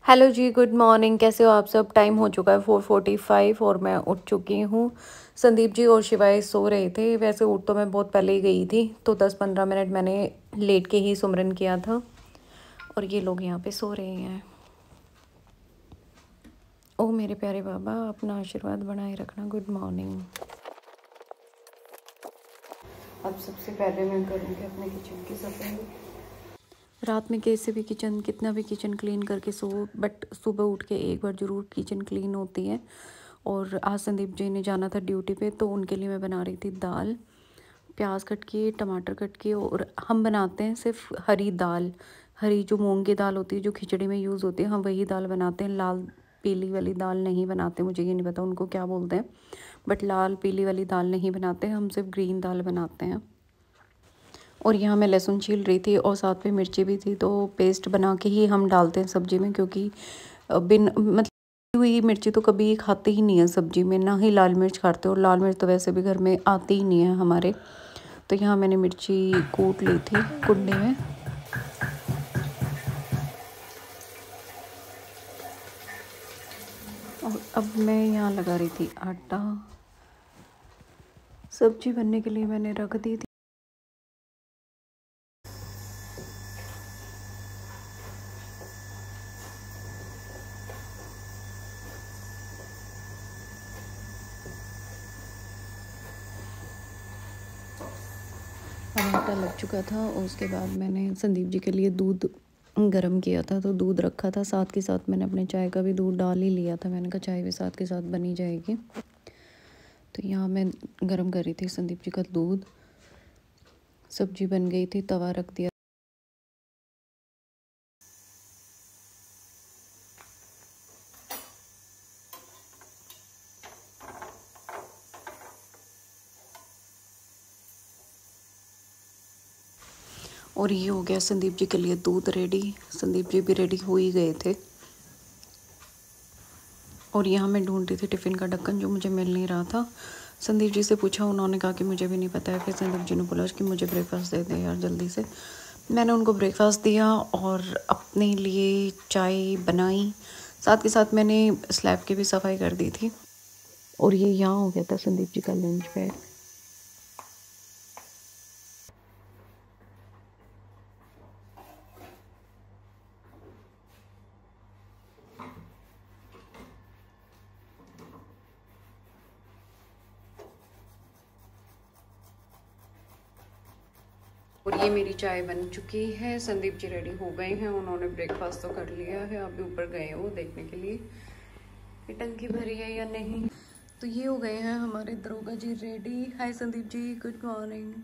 Hello जी, good morning. कैसे हो आप सब? टाइम हो चुका है 4:45 और मैं उठ चुकी हूँ। संदीप जी और शिवाय सो रहे थे। वैसे उठ तो मैं बहुत पहले ही गई थी, तो 10-15 मिनट मैंने लेट के ही सुमरन किया था और ये लोग यहाँ पे सो रहे हैं। ओ मेरे प्यारे बाबा, अपना आशीर्वाद बनाए रखना। Good morning. अब सबसे पहले मैं करूँगी अपने किचन की सफाई। रात में कैसे भी किचन, कितना भी किचन क्लीन करके सो, बट सुबह उठ के एक बार ज़रूर किचन क्लीन होती है। और आज संदीप जी ने जाना था ड्यूटी पे, तो उनके लिए मैं बना रही थी दाल। प्याज कट के, टमाटर कट के, और हम बनाते हैं सिर्फ हरी दाल। हरी जो मूंग की दाल होती है, जो खिचड़ी में यूज़ होती है, हम वही दाल बनाते हैं। लाल पीली वाली दाल नहीं बनाते। मुझे ये नहीं पता उनको क्या बोलते हैं, बट लाल पीली वाली दाल नहीं बनाते, हम सिर्फ ग्रीन दाल बनाते हैं। और यहाँ मैं लहसुन छील रही थी और साथ में मिर्ची भी थी, तो पेस्ट बना के ही हम डालते हैं सब्ज़ी में, क्योंकि बिन मतलब हुई मिर्ची तो कभी खाते ही नहीं है सब्ज़ी में, ना ही लाल मिर्च खाते। और लाल मिर्च तो वैसे भी घर में आती ही नहीं है हमारे। तो यहाँ मैंने मिर्ची कूट ली थी कुंडे में। और अब मैं यहाँ लगा रही थी आटा। सब्जी बनने के लिए मैंने रख दी थी। आटा लग चुका था और उसके बाद मैंने संदीप जी के लिए दूध गरम किया था, तो दूध रखा था। साथ के साथ मैंने अपने चाय का भी दूध डाल ही लिया था। मैंने कहा चाय भी साथ के साथ बनी जाएगी। तो यहाँ मैं गरम कर रही थी संदीप जी का दूध। सब्जी बन गई थी, तवा रख दिया। और ये हो गया संदीप जी के लिए दूध रेडी। संदीप जी भी रेडी हो ही गए थे। और यहाँ मैं ढूंढ रही थी टिफ़िन का ढक्कन, जो मुझे मिल नहीं रहा था। संदीप जी से पूछा, उन्होंने कहा कि मुझे भी नहीं पता है। फिर संदीप जी ने बोला कि मुझे ब्रेकफास्ट दे दे यार जल्दी से। मैंने उनको ब्रेकफास्ट दिया और अपने लिए चाय बनाई। साथ के साथ मैंने स्लैब की भी सफाई कर दी थी। और ये यहाँ हो गया था संदीप जी का लंच पैक। और ये मेरी चाय बन चुकी है। संदीप जी रेडी हो गए हैं, उन्होंने ब्रेकफास्ट तो कर लिया है। अभी ऊपर गए हो देखने के लिए कि टंकी भरी है या नहीं। तो ये हो गए हैं हमारे दरोगा जी रेडी। हाय संदीप जी, गुड मॉर्निंग।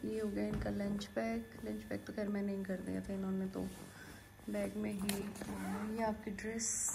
ये हो गया इनका लंच पैक। लंच पैक तो खैर मैंने ही कर दिया था, इन्होंने तो बैग में ही। ये आपकी ड्रेस,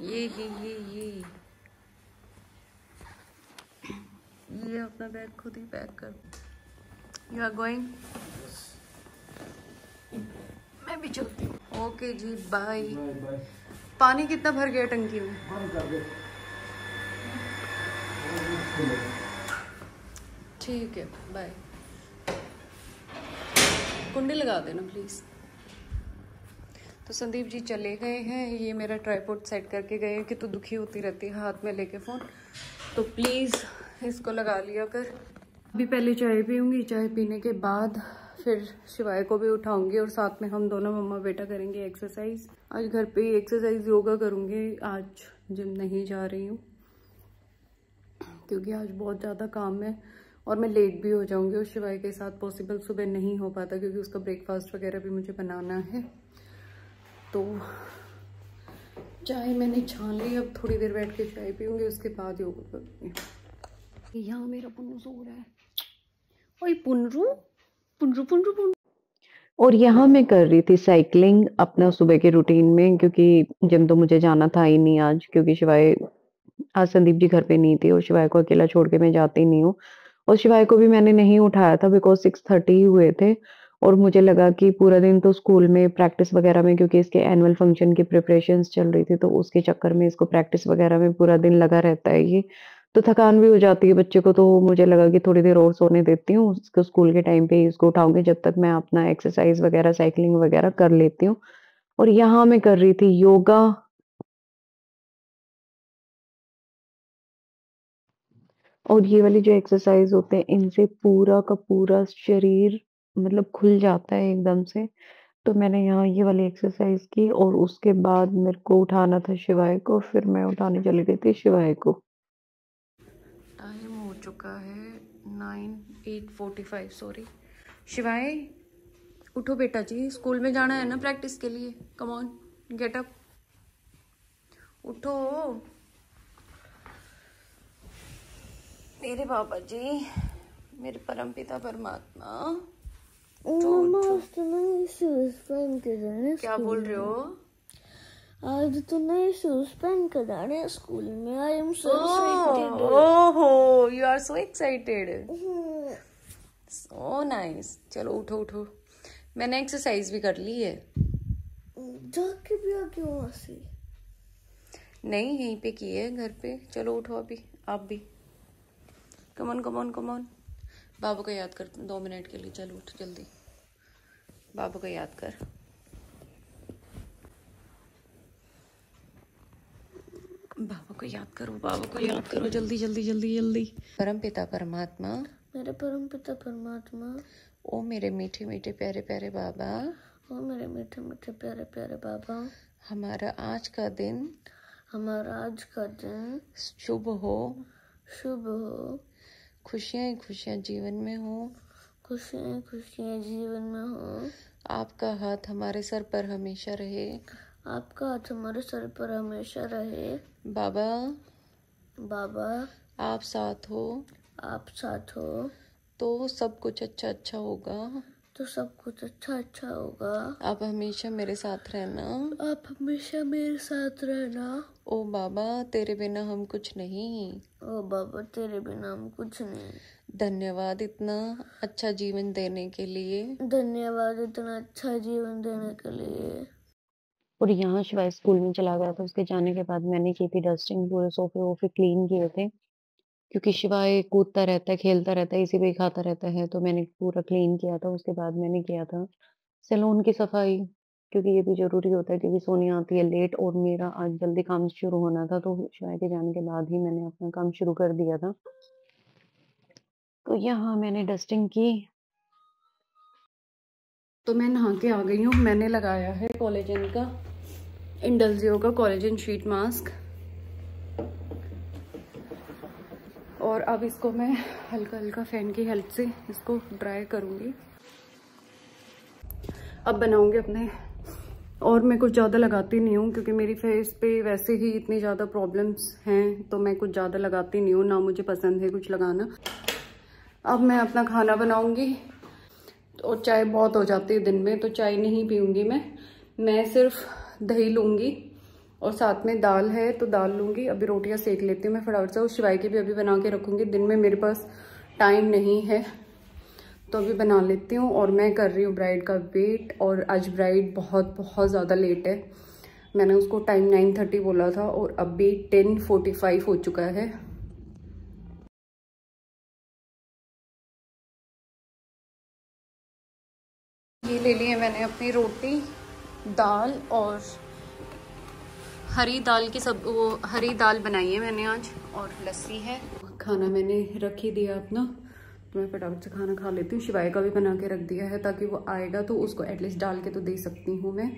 ये अपना बैग खुद ही पैक कर। You are going? मैं भी चलती हूँ। ओके जी, बाय। पानी कितना भर गया टंकी में? ठीक है, बाय। कुंडी लगा देना प्लीज़। तो संदीप जी चले गए हैं। ये मेरा ट्राइपॉड सेट करके गए हैं कि तू दुखी होती रहती है हाथ में लेके फ़ोन, तो प्लीज़ इसको लगा लिया कर। अभी पहले चाय पीऊँगी, चाय पीने के बाद फिर शिवाय को भी उठाऊँगी और साथ में हम दोनों मम्मा बेटा करेंगे एक्सरसाइज। आज घर पे ही एक्सरसाइज योगा करूँगी। आज जिम नहीं जा रही हूँ क्योंकि आज बहुत ज़्यादा काम है और मैं लेट भी हो जाऊँगी। और शिवाय के साथ पॉसिबल सुबह नहीं हो पाता क्योंकि उसका ब्रेकफास्ट वगैरह भी मुझे बनाना है। तो चाय मैंने छान ली, अब थोड़ी देर बैठ के चाय पीऊँगी, उसके बाद योगा करूँगी। यहाँ मेरा पुन्नू सो रहा है। ओए पुनरू, पुनरू पुनरू पुनरू। और यहाँ मैं कर रही थी साइकिलिंग अपना सुबह के रूटीन में, क्योंकि जिम तो मुझे जाना था ही नहीं आज, क्योंकि शिवाय आज संदीप जी घर पे नहीं थे और शिवाय को अकेला छोड़ के मैं जाती ही नहीं हूँ। और शिवाय को भी मैंने नहीं उठाया था बिकॉज़ 6:30 ही हुए थे और मुझे लगा कि पूरा दिन तो स्कूल में प्रैक्टिस वगैरह में, क्योंकि इसके एनुअल फंक्शन की प्रिपरेशंस चल रही थी, तो उसके चक्कर में इसको प्रैक्टिस वगैरह में पूरा दिन लगा रहता है ये। तो थकान भी हो जाती है बच्चे को, तो मुझे लगा कि थोड़ी देर और सोने देती हूँ, उसको स्कूल के टाइम पे ही इसको उठाऊँगी, जब तक मैं अपना एक्सरसाइज़ वगैरह, साइक्लिंग वगैरह कर लेती हूँ। और यहाँ मैं कर रही थी योगा, और ये वाली जो एक्सरसाइज़ होते हैं, इनसे पूरा का पूरा शरीर मतलब खुल जाता है एकदम से। तो मैंने यहाँ ये वाली एक्सरसाइज़ की और उसके बाद मेरे को उठाना था शिवाय को, फिर मैं उठाने चली गई थी शिवाय को। टाइम हो चुका है 8:45 सॉरी। शिवाय उठो बेटा जी, स्कूल में जाना है ना प्रैक्टिस के लिए। कम ऑन गेट अप, उठो मेरे बाबा जी, मेरे परमपिता परमात्मा। क्या बोल रहे हो? आज तो नए शूज पहन कर जाने हैं स्कूल में। I am so excited. ओहो, you are so excited, so nice. चलो उठो उठो, मैंने एक्सरसाइज भी कर ली है। जाके भी आ क्यों वहां से? नहीं, यहीं पे की है घर पे। चलो उठो अभी आप भी। कमॉन कमॉन कमॉन, बाबू को याद कर 2 मिनट के लिए। चलो उठ जल्दी, बाबू को याद कर। बाबू को याद करो, बाबू को याद करो, जल्दी जल्दी जल्दी जल्दी। परम पिता परमात्मा, मेरे परम पिता परमात्मा, ओ मेरे मीठे मीठे प्यारे प्यारे बाबा, ओ मेरे मीठे मीठे प्यारे प्यारे बाबा, हमारा आज का दिन शुभ हो, खुशियाँ ही खुशियाँ जीवन में हो, खुशियाँ खुशियाँ जीवन में हो। आपका हाथ हमारे सर पर हमेशा रहे, आपका हाथ हमारे सर पर हमेशा रहे। बाबा बाबा आप साथ हो, तो सब कुछ अच्छा अच्छा होगा, तो सब कुछ अच्छा अच्छा होगा। आप हमेशा मेरे साथ रहना, आप हमेशा मेरे साथ रहना। ओ बाबा तेरे बिना हम कुछ नहीं, ओ बाबा तेरे बिना हम कुछ नहीं। धन्यवाद इतना अच्छा जीवन देने के लिए, धन्यवाद इतना अच्छा जीवन देने के लिए। और यहाँ शिवाय स्कूल में चला गया था। उसके जाने के बाद मैंने की थी डस्टिंग, पूरे सोफे वोफे क्लीन किए थे, क्योंकि शिवाय कूदता रहता है, खेलता रहता है, इसी पे ही खाता रहता है। तो मैंने पूरा क्लीन किया था। उसके बाद मैंने किया था सैलून की सफाई, क्योंकि ये भी ज़रूरी होता है, क्योंकि सोनिया आती है लेट और मेरा आज जल्दी काम शुरू होना था। तो शिवाय के जाने के बाद ही मैंने अपना काम शुरू कर दिया था। तो यहाँ मैंने डस्टिंग की, तो मैं नहा के आ गई हूँ। मैंने लगाया है कोलेजन का, इंडलजियो का कोलेजन शीट मास्क, और अब इसको मैं हल्का हल्का फैन की हेल्प से इसको ड्राई करूँगी। अब बनाऊँगी अपने, और मैं कुछ ज़्यादा लगाती नहीं हूँ, क्योंकि मेरी फेस पे वैसे ही इतनी ज़्यादा प्रॉब्लम्स हैं, तो मैं कुछ ज़्यादा लगाती नहीं हूँ, ना मुझे पसंद है कुछ लगाना। अब मैं अपना खाना बनाऊँगी, और चाय बहुत हो जाती है दिन में, तो चाय नहीं पीऊँगी मैं सिर्फ दही लूँगी, और साथ में दाल है तो दाल लूँगी। अभी रोटियां सेक लेती हूँ मैं फटाफट से, और शिवाय की भी अभी बना के रखूँगी। दिन में मेरे पास टाइम नहीं है, तो अभी बना लेती हूँ। और मैं कर रही हूँ ब्राइड का वेट, और आज ब्राइड बहुत बहुत ज़्यादा लेट है। मैंने उसको टाइम 9:30 बोला था, और अभी 10:45 हो चुका है। ये ले ली है मैंने अपनी रोटी, दाल, और हरी दाल की वो हरी दाल बनाई है मैंने आज, और लस्सी है। खाना मैंने रख ही दिया अपना, तो मैं फटाफट से खाना खा लेती हूँ। शिवाय का भी बना के रख दिया है, ताकि वो आएगा तो उसको एटलीस्ट डाल के तो दे सकती हूँ मैं।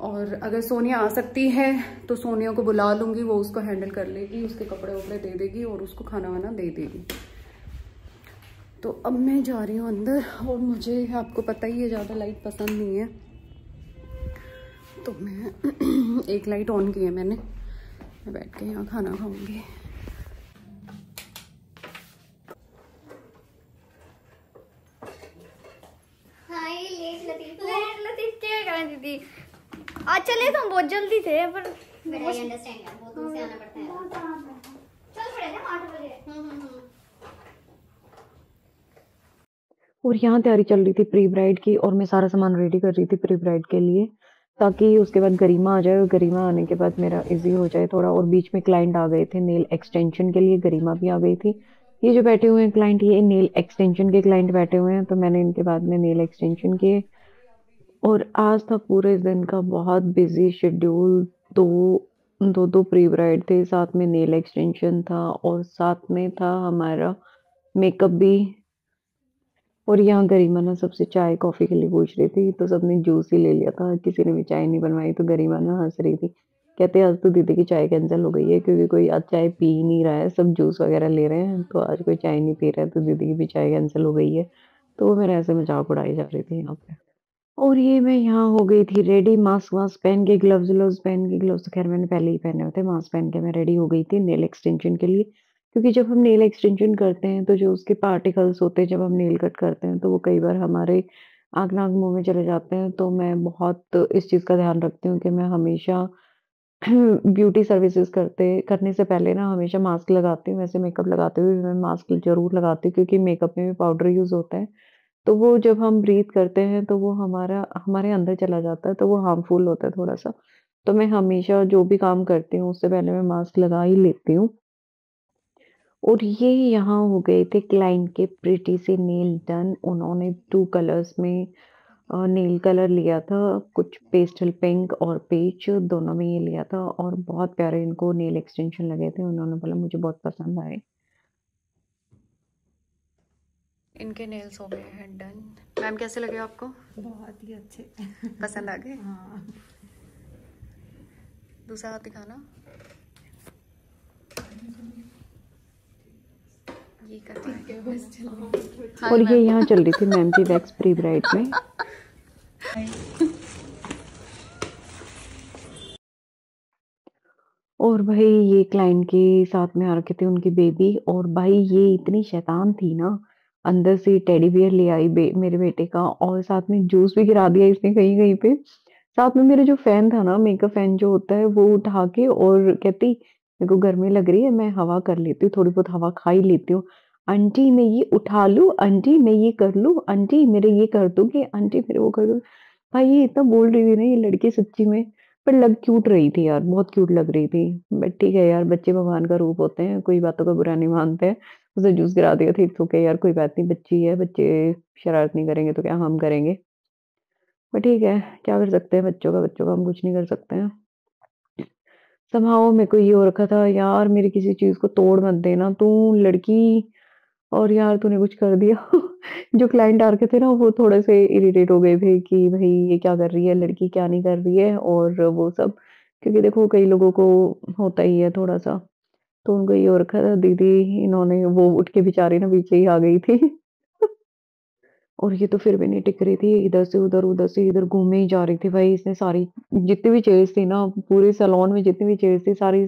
और अगर सोनिया आ सकती है तो सोनिया को बुला लूँगी, वो उसको हैंडल कर लेगी, उसके कपड़े वपड़े दे देगी और उसको खाना वाना दे देगी। तो अब मैं जा रही हूँ अंदर, और मुझे आपको पता ही है ज़्यादा लाइट पसंद नहीं है, तो मैं एक लाइट ऑन की है मैंने। मैं बैठ के यहाँ खाना खाऊंगी। लतीफ क्या करें दीदी? आज चले तो हम बहुत जल्दी थे, पर अंडरस्टैंड यार, बहुत दूर से आना पड़ता है। चल पड़े ना 8 बजे। और यहाँ तैयारी चल रही थी प्री ब्राइड की, और मैं सारा सामान रेडी कर रही थी प्री ब्राइड के लिए। ताकि उसके बाद गरिमा आ जाए, और गरिमा आने के बाद मेरा इजी हो जाए थोड़ा। और बीच में क्लाइंट आ गए थे नेल एक्सटेंशन के लिए, गरिमा भी आ गई थी। ये जो बैठे हुए हैं क्लाइंट, ये नेल एक्सटेंशन के क्लाइंट बैठे हुए हैं, तो मैंने इनके बाद में नेल एक्सटेंशन किए। और आज था पूरे दिन का बहुत बिजी शेड्यूल। दो दो दो प्री ब्राइड थे, साथ में नेल एक्सटेंशन था, और साथ में था हमारा मेकअप भी। और यहाँ गरिमा ना सबसे चाय कॉफी के लिए पूछ रही थी, तो सबने जूस ही ले लिया था, किसी ने भी चाय नहीं बनवाई। तो गरिमा ना हंस रही थी, कहते आज तो दीदी की चाय कैंसिल हो गई है, क्योंकि कोई आज चाय पी ही नहीं रहा है, सब जूस वगैरह ले रहे हैं, तो आज कोई चाय नहीं पी रहा है, तो दीदी की भी चाय कैंसिल हो गई है। तो वो मेरा ऐसे मजाक उड़ाई जा रही थी यहाँ पे। और ये मैं यहाँ हो गई थी रेडी, मास्क वास्क पहन के, ग्लव्स व्लव्स पहन के। ग्लव्स तो खैर मैंने पहले ही पहने हुए थे, मास्क पहन के मैं रेडी हो गई थी नेल एक्सटेंशन के लिए। क्योंकि जब हम नेल एक्सटेंशन करते हैं, तो जो उसके पार्टिकल्स होते हैं, जब हम नेल कट करते हैं, तो वो कई बार हमारे आँख नाक मुँह में चले जाते हैं। तो मैं बहुत इस चीज़ का ध्यान रखती हूँ कि मैं हमेशा ब्यूटी सर्विसेज़ करने से पहले ना हमेशा मास्क लगाती हूँ। वैसे मेकअप लगाते हुए भी मैं मास्क ज़रूर लगाती हूँ, क्योंकि मेकअप में भी पाउडर यूज़ होता है। तो वो जब हम ब्रीथ करते हैं, तो वो हमारे अंदर चला जाता है, तो वो हार्मफुल होता है थोड़ा-सा। तो मैं हमेशा जो भी काम करती हूँ, उससे पहले मैं मास्क लगा ही लेती हूँ। और ये यहाँ हो गए थे क्लाइंट के प्रिटी से नेल डन। उन्होंने 2 कलर्स में नेल कलर लिया था, कुछ पेस्टल पिंक और पीच, दोनों में ये लिया था, और बहुत प्यारे इनको नेल एक्सटेंशन लगे थे। उन्होंने बोला मुझे बहुत पसंद आए। इनके नेल्स हो गए हैं डन। मैम कैसे लगे आपको? बहुत ही अच्छे। पसंद आ गए? हाँ। दूसरा हाथ दिखाना। ये करके बस चलो। और ये यहाँ चल रही थी मैम की वैक्स प्री ब्राइड में। और भाई ये क्लाइंट के साथ में आ रखे थे उनकी बेबी। और भाई ये इतनी शैतान थी ना, अंदर से टेडी बियर ले आई मेरे बेटे का, और साथ में जूस भी गिरा दिया इसने कहीं कहीं पे। साथ में मेरा जो फैन था ना, मेकअप फैन जो होता है, वो उठा के और कहती मेरे को गर्मी लग रही है, मैं हवा कर लेती हूँ, थोड़ी बहुत हवा खा ही लेती हूँ। आंटी मैं ये उठा लूँ, आंटी मैं ये कर लूँ, आंटी मेरे ये कर दोगे, आंटी मेरे वो कर दो। भाई ये इतना बोल रही थी ना ये लड़की सच्ची में, पर लग क्यूट रही थी यार, बहुत क्यूट लग रही थी। बट ठीक है यार, बच्चे भगवान का रूप होते हैं, कोई बातों का बुरा नहीं मानते हैं। उसे जूस गिरा दिया था, इट्स ओके यार, कोई बात नहीं, बच्ची है, बच्चे शरारत नहीं करेंगे तो क्या हम करेंगे। पर ठीक है, क्या कर सकते हैं, बच्चों का हम कुछ नहीं कर सकते हैं। समहाउ मेरे को ये हो रखा था यार, मेरी किसी चीज़ को तोड़ मत देना तू लड़की, और यार तूने कुछ कर दिया। जो क्लाइंट आ रखे थे ना, वो थोड़े से इरिटेट हो गए थे कि भई ये क्या कर रही है लड़की, क्या नहीं कर रही है, और वो सब। क्योंकि देखो कई लोगों को होता ही है थोड़ा-सा, तो उनको ये हो रखा था दीदी, इन्होंने वो उठ के बेचारी ना पीछे ही आ गई थी। और ये तो फिर भी नहीं टिक रही थी, इधर से उधर, उधर से इधर घूमे ही जा रही थी। भाई इसने सारी जितनी भी चेयर्स थी ना, पूरे सैलून में जितनी भी चेयर्स थी, सारी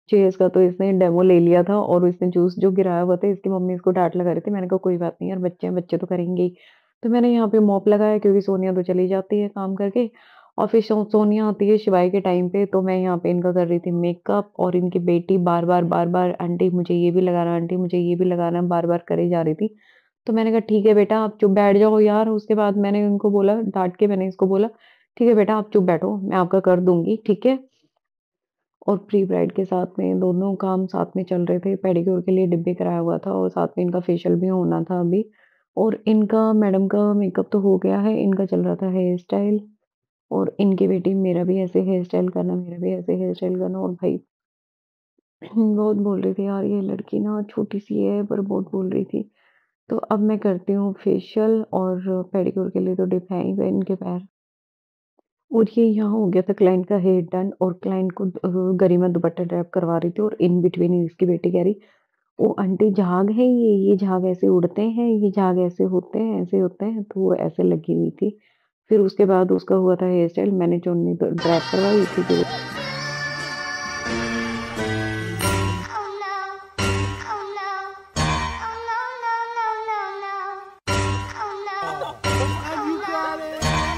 चेयर्स का तो इसने डेमो ले लिया था, और इसने जूस जो गिराया हुआ था, इसकी मम्मी इसको डाँट लगा रही थी। मैंने कहा कोई बात नहीं यार, बच्चे हैं, बच्चे तो करेंगे ही। तो मैंने यहाँ पे मॉप लगाया, क्योंकि सोनिया तो चली जाती है काम करके, और फिर सोनिया आती है शिवाय के टाइम पे, तो मैं यहाँ पे इनका कर रही थी मेकअप। और इनकी बेटी बार-बार आंटी मुझे ये भी लगाना, आंटी मुझे ये भी लगाना, बार-बार करे जा रही थी। तो मैंने कहा ठीक है बेटा आप चुप बैठ जाओ यार। उसके बाद मैंने उनको बोला, डाँट के मैंने इसको बोला, ठीक है बेटा आप चुप बैठो, मैं आपका कर दूँगी, ठीक है? और प्री ब्राइड के साथ में दोनों काम साथ में चल रहे थे। पेडिक्योर के लिए डिब्बे कराया हुआ था, और साथ में इनका फेशियल भी होना था अभी। और इनका मैडम का मेकअप तो हो गया है, इनका चल रहा था हेयर स्टाइल। और इनकी बेटी मेरा भी ऐसे हेयर स्टाइल करना, मेरा भी ऐसे हेयर स्टाइल करना। और भाई बहुत बोल रही थी यार ये लड़की ना, छोटी-सी है पर बहुत बोल रही थी। तो अब मैं करती हूँ फेशियल, और पेडिक्योर के लिए तो डिप है ही है इनके पैर। और ये यहाँ हो गया था क्लाइंट का हेयर डन, और क्लाइंट को गरिमा दुपट्टा ड्रैप करवा रही थी, और इन बिटवीन इसकी बेटी कह रही, "ओ आंटी झाग है ये झाग ऐसे उड़ते हैं, ये झाग ऐसे होते हैं, ऐसे होते हैं।" तो वो ऐसे लगी हुई थी। फिर उसके बाद उसका हुआ था हेयर स्टाइल, मैंने चुन्नी तो ड्रैप करवाई क्योंकि Oh no. Oh no. Oh no, no, no, no, no.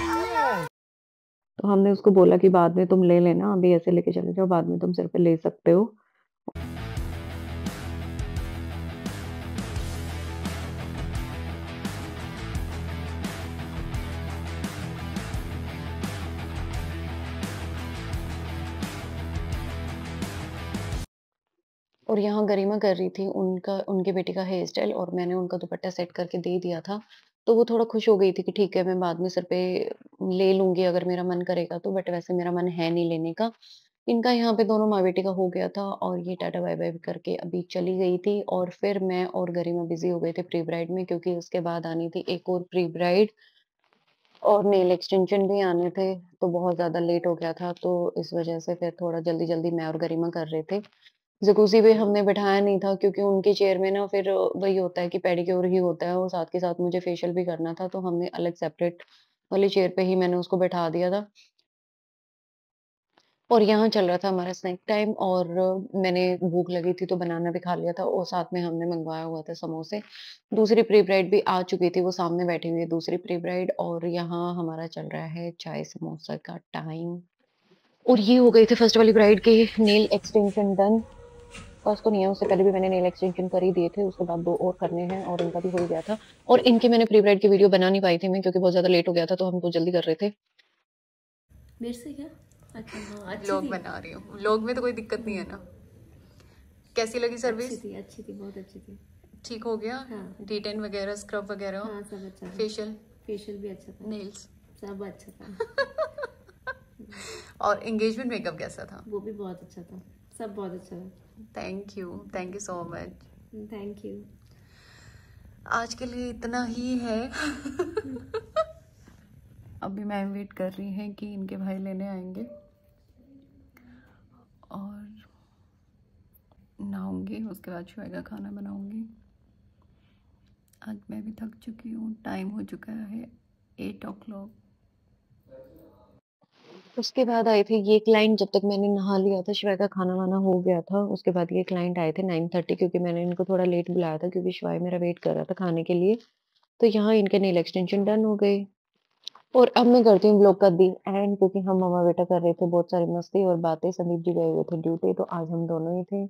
Oh no. तो हमने उसको बोला कि बाद में तुम ले लेना, अभी ऐसे लेके चले जाओ, बाद में तुम सिर पे ले सकते हो। और यहाँ गरिमा कर रही थी उनके बेटे का हेयर स्टाइल, और मैंने उनका दुपट्टा सेट करके दे दिया था। तो वो थोड़ा खुश हो गई थी कि ठीक है, मैं बाद में सिर पे ले लूँगी अगर मेरा मन करेगा तो, बट वैसे मेरा मन है नहीं लेने का। इनका यहाँ पे दोनों माँ-बेटे का हो गया था और ये टाटा बाय-बाय करके अभी चली गई थी, और फिर मैं और गरिमा बिज़ी हो गए थे प्री ब्राइड में, क्योंकि उसके बाद आनी थी एक और प्री ब्राइड और नेल एक्सटेंशन भी आने थे, तो बहुत ज़्यादा लेट हो गया था। तो इस वज़ह से फिर थोड़ा जल्दी-जल्दी मैं और गरिमा कर रहे थे। जकूज़ी भी हमने बिठाया नहीं था, क्योंकि उनके चेयर में ना फिर वही होता है कि पेडिक्योर ही होता है, और साथ के साथ मुझे फेशियल भी करना था, तो हमने अलग सेपरेट वाली चेयर पे ही मैंने उसको बैठा दिया था। और यहाँ चल रहा था हमारा स्नैक टाइम, और मैंने भूख लगी थी तो बनाना भी खा लिया था, और साथ में हमने मंगवाया हुआ था समोसे। दूसरी प्री ब्राइड भी आ चुकी थी, वो सामने बैठी हुई है दूसरी प्री ब्राइड, और यहाँ हमारा चल रहा है चाय समोसा का टाइम। और ये हो गए थे फर्स्ट वाली ब्राइड के नेल एक्सटेंशन डन। फर्स्ट तो नहीं है, उससे पहले भी मैंने नेल एक्सटेंशन कर ही दिए थे, उसके बाद 2 और करने हैं और इनका भी हो ही गया था। और इनके मैंने प्री ब्राइड की वीडियो बना नहीं पाई थी मैं, क्योंकि बहुत ज़्यादा लेट हो गया था, तो हम बहुत जल्दी कर रहे थे। मेरे से क्या? अच्छा हाँ, अच्छी व्लॉग थी। बना रही हूँ, व्लॉग में तो कोई दिक्कत नहीं है ना। कैसी लगी सर्विस? अच्छी थी, बहुत अच्छी थी। ठीक हो गया? हाँ। डिटेन वगैरह, स्क्रब वगैरह, हाँ, सब अच्छा था। फेशियल, फेशियल भी अच्छा था, नेल्स, सब अच्छा था। और एंगेजमेंट मेकअप कैसा था? वो भी बहुत अच्छा था, सब बहुत अच्छा था। Thank you so much. Thank you. आज के लिए इतना ही है। अभी मैं वेट कर रही है कि इनके भाई लेने आएंगे, और नहाऊंगी, उसके बाद शुआ का खाना बनाऊंगी। आज मैं भी थक चुकी हूँ, टाइम हो चुका है 8 o'clock। उसके बाद आए थे ये क्लाइंट, जब तक मैंने नहा लिया था, शिवाय का खाना-वाना हो गया था, उसके बाद ये क्लाइंट आए थे 9:30, क्योंकि मैंने इनको थोड़ा लेट बुलाया था, क्योंकि शिवाय मेरा वेट कर रहा था खाने के लिए। तो यहाँ इनके नेल एक्सटेंशन डन हो गए, और अब मैं करती हूँ व्लॉग का दी एंड, क्योंकि हम मम्मा-बेटा कर रहे थे बहुत सारी मस्ती और बातें। संदीप जी गए हुए थे ड्यूटी, तो आज हम दोनों ही थे।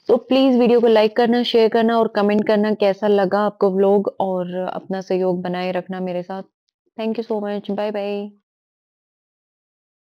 तो प्लीज़ वीडियो को लाइक करना, शेयर करना और कमेंट करना कैसा लगा आपको व्लॉग, और अपना सहयोग बनाए रखना मेरे साथ। Thank you so much. Bye bye.